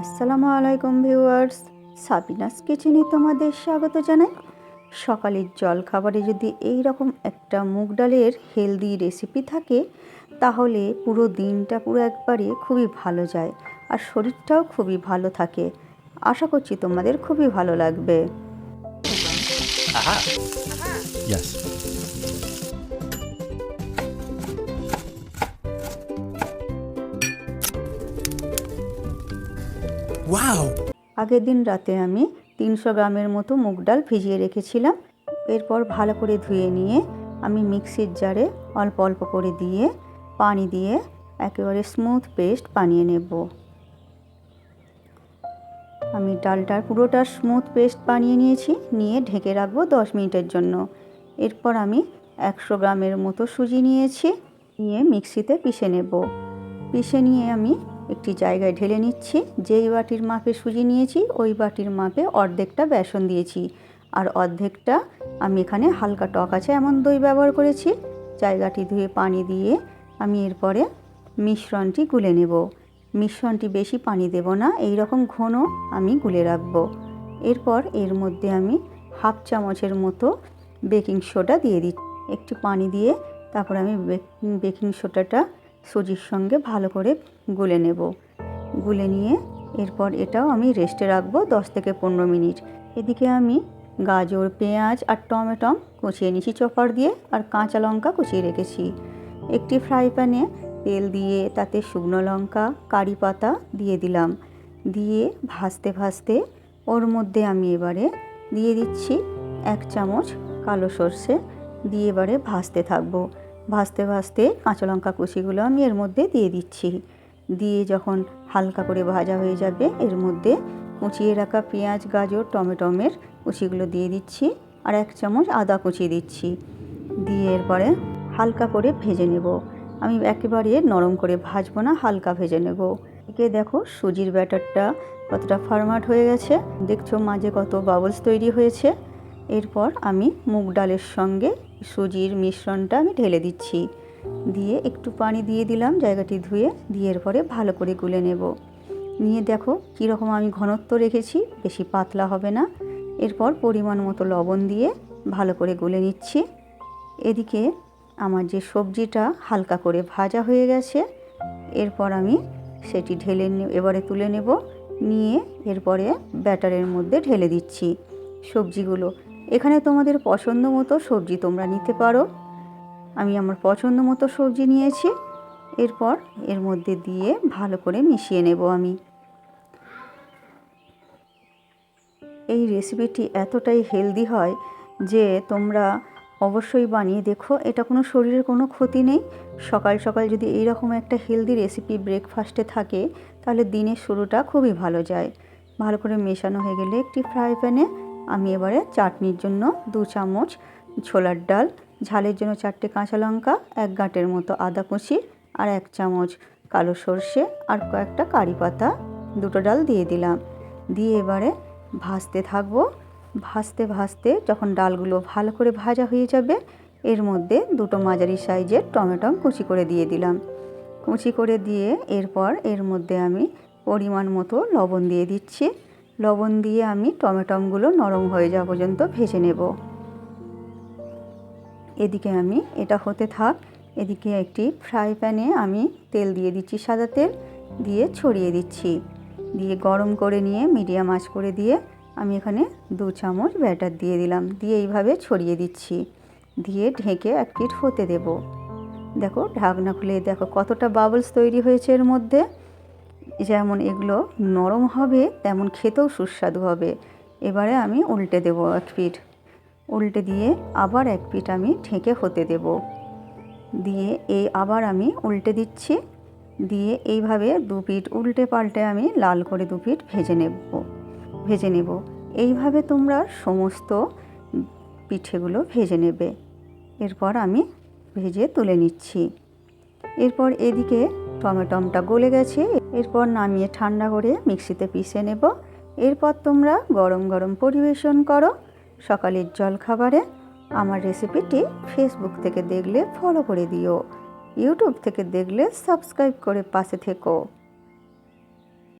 আসসালামু আলাইকুম viewers, Sabinus কিচেনে তোমাদের স্বাগত জানাই। সকালের জলখাবারে যদি এই রকম একটা মুগ ডালের হেলদি রেসিপি থাকে তাহলে পুরো দিনটা পুরো একবারে খুবই ভালো যায় আর শরীরটাও খুবই ভালো থাকে। আশা করছি তোমাদের খুবই ভালো লাগবে। Aha. Yes. Wow. আগের দিন রাতে আমি 300 গ্রামের মতো মুগ ডাল ভিজিয়ে রেখেছিলাম। এরপর ভালো করে ধুয়ে নিয়ে আমি মিক্সির জারে অল্প অল্প করে দিয়ে পানি দিয়ে একেবারে স্মুথ পেস্ট বানিয়ে নেব। আমি ডালটার পুরোটা স্মুথ পেস্ট বানিয়ে নিয়েছি, নিয়ে ঢেকে রাখবো 10 মিনিটের জন্য। এরপর আমি 100 গ্রামের মতো সুজি নিয়েছি, নিয়ে মিক্সিতে পিষে নেব। পিষে নিয়ে আমি একটি জায়গায় ঢেলে নিচ্ছি। যেই বাটির মাপে সুজি নিয়েছি ওই বাটির মাপে অর্ধেকটা বেসন দিয়েছি, আর অর্ধেকটা আমি এখানে হালকা টক আছে এমন দই ব্যবহার করেছি। জায়গাটি ধুয়ে পানি দিয়ে আমি এরপরে মিশ্রণটি গুলে নেব। মিশ্রণটি বেশি পানি দেব না, এই রকম ঘন আমি গুলে রাখবো। এরপর এর মধ্যে আমি হাফ চামচের মতো বেকিং সোডা দিয়ে দিচ্ছি। একটু পানি দিয়ে তারপর আমি বেকিং সোডাটা সুজির সঙ্গে ভালো করে গুলে নেব। গুলে নিয়ে এরপর এটাও আমি রেস্টে রাখবো 10 থেকে 15 মিনিট। এদিকে আমি গাজর, পেঁয়াজ আর টমেটো কুচিয়ে নিয়েছি চপার দিয়ে, আর কাঁচা লঙ্কা কুচিয়ে রেখেছি। একটি ফ্রাই প্যানে তেল দিয়ে তাতে শুকনো লঙ্কা, কারি পাতা দিয়ে দিলাম। দিয়ে ভাজতে ভাজতে ওর মধ্যে আমি এবারে দিয়ে দিচ্ছি 1 চামচ কালো সর্ষে, দিয়ে এবারে ভাজতে থাকবো। ভাজতে ভাজতে কাঁচা লঙ্কা কুচিগুলো আমি এর মধ্যে দিয়ে দিচ্ছি। দিয়ে যখন হালকা করে ভাজা হয়ে যাবে এর মধ্যে কুচিয়ে রাখা পেঁয়াজ, গাজর, টমেটোমের কুচিগুলো দিয়ে দিচ্ছি, আর 1 চামচ আদা কুচি দিচ্ছি। দিয়ে এরপরে হালকা করে ভেজে নেব। আমি একেবারে নরম করে ভাজবো না, হালকা ভেজে নেব। একে দেখো সুজির ব্যাটারটা কতটা ফরম্যাট হয়ে গেছে, দেখছো মাঝে কত বাবলস তৈরি হয়েছে। এরপর আমি মুগ ডালের সঙ্গে সুজির মিশ্রণটা আমি ঢেলে দিচ্ছি। দিয়ে একটু পানি দিয়ে দিলাম জায়গাটি ধুয়ে, দিয়ে এরপরে ভালো করে গুলে নেব। নিয়ে দেখো কীরকম আমি ঘনত্ব রেখেছি, বেশি পাতলা হবে না। এরপর পরিমাণ মতো লবণ দিয়ে ভালো করে গুলে নিচ্ছি। এদিকে আমার যে সবজিটা হালকা করে ভাজা হয়ে গেছে, এরপর আমি সেটি এবারে তুলে নেব। নিয়ে এরপরে ব্যাটারের মধ্যে ঢেলে দিচ্ছি সবজিগুলো। এখানে তোমাদের পছন্দ মতো সবজি তোমরা নিতে পারো, আমি আমার পছন্দ মতো সবজি নিয়েছি। এরপর এর মধ্যে দিয়ে ভালো করে মিশিয়ে নেব আমি। এই রেসিপিটি এতটাই হেলদি হয় যে তোমরা অবশ্যই বানিয়ে দেখো। এটা কোনো শরীরের কোনো ক্ষতি নেই। সকাল সকাল যদি এইরকম একটা হেলদি রেসিপি ব্রেকফাস্টে থাকে তাহলে দিনের শুরুটা খুবই ভালো যায়। ভালো করে মেশানো হয়ে গেলে একটি ফ্রাই প্যানে আমি এবারে চাটনির জন্য 2 চামচ ছোলার ডাল, ঝালের জন্য 4টে কাঁচা লঙ্কা, 1 গাঁটের মতো আদা কুচি, আর 1 চামচ কালো সর্ষে আর কয়েকটা কারি পাতা, 2টো ডাল দিয়ে দিলাম। দিয়ে এবারে ভাজতে থাকবো। ভাজতে ভাজতে যখন ডালগুলো ভালো করে ভাজা হয়ে যাবে এর মধ্যে 2টো মাঝারি সাইজের টমেটো কুচি করে দিয়ে দিলাম। কুচি করে দিয়ে এরপর এর মধ্যে আমি পরিমাণ মতো লবণ দিয়ে দিচ্ছি। লবণ দিয়ে আমি টমেটোগুলো নরম হয়ে যাওয়া পর্যন্ত ভেজে নেব। এদিকে আমি এটা হতে থাক। এদিকে একটি ফ্রাই প্যানে আমি তেল দিয়ে দিচ্ছি, সাদা তেল দিয়ে ছড়িয়ে দিচ্ছি। দিয়ে গরম করে নিয়ে মিডিয়াম আঁচ করে দিয়ে আমি এখানে 2 চামচ ব্যাটার দিয়ে দিলাম। দিয়ে এইভাবে ছড়িয়ে দিচ্ছি, দিয়ে ঢেকে 1 মিনিট হতে দেব। দেখো ঢাকনা খুলে দেখো কতটা বাবলস তৈরি হয়েছে এর মধ্যে। যেমন এগুলো নরম হবে তেমন খেতেও সুস্বাদু হবে। এবারে আমি উল্টে দেব 1 পিঠ। উল্টে দিয়ে আবার 1 পিঠ আমি ঢেকে হতে দেব। দিয়ে আবার আমি উল্টে দিচ্ছি। দিয়ে এইভাবে 2 পিঠ উল্টে পাল্টে আমি লাল করে 2 পিঠ ভেজে নেব। এইভাবে তোমরা সমস্ত পিঠেগুলো ভেজে নেবে। এরপর আমি ভেজে তুলে নিচ্ছি। এরপর এদিকে টমেটোটা গলে গেছে, এরপর নামিয়ে ঠান্ডা করে মিক্সিতে পিষে নেব। এরপর তোমরা গরম গরম পরিবেশন করো সকালের জলখাবারে। আমার রেসিপিটি ফেসবুক থেকে দেখলে ফলো করে দিও, ইউটিউব থেকে দেখলে সাবস্ক্রাইব করে পাশে থেকো।